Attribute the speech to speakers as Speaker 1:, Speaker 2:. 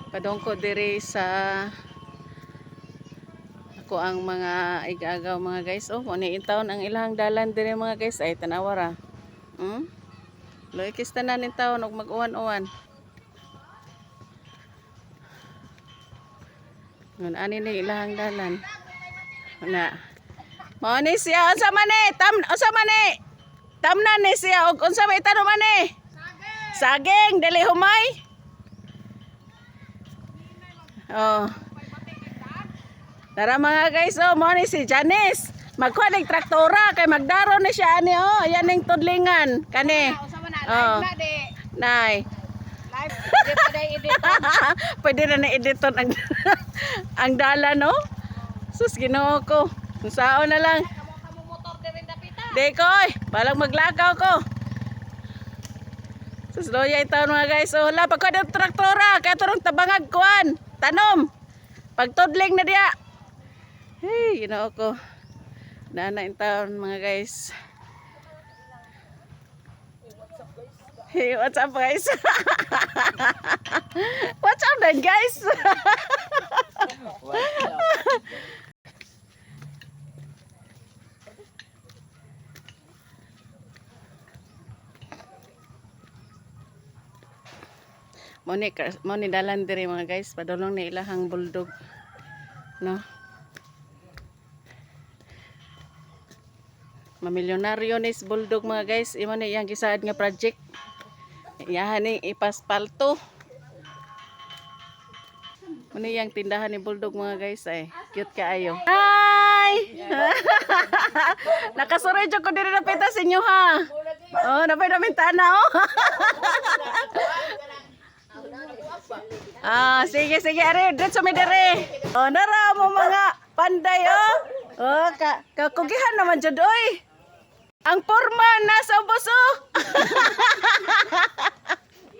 Speaker 1: Padungko diri sa ako ang mga igagaw mga guys. Oh, mo ni intawon ang ilang dalan diri mga guys ay tanawara. Loikis tanan in taon og mag-uwan-uwan. Ngun ani ni ilang dalan. Na. Mao ni siya unsa man ni? Unsa man ni? Tamnan ni siya og unsa may tanong man ni? Saging dili humay. Oh. Tara mga guys, oh, mo ni si Janice. Magkuha ng traktora kay magdaro ni siya ani oh, ayan ning tudlingan kani. Oh. Nay. Live pwede na editon ang ang dala no. Sus Ginoo ko. Unsaon na lang. Dekoy, balang maglakaw ko. Sus loya itaw mga guys. Oh, wala pa ko ng traktora kay turong tabangag kuan. Tanom. Pagtudling na diya. Hey, Ginoo ko. Nana in taon mga guys. Hey, what's up guys? What's up then guys? Moni dalan diri mga guys, padulong ni ilahang buldog. No. Mamilyonaryo ni buldog mga guys, imo ni iyang gisaad nga project. Iyahan ni ipaspalto. Muni yang tindahan ni buldog mga guys ay cute kaayo. Hi! Nakasuroy jud ko diri na pita sa inyo ha. Oh, napay namin tanaw. Sige sige are diretso mi dire. Oh, nara mo mga panday oh. Oh, kakugihan naman jud oy. Ang porma nasa buso.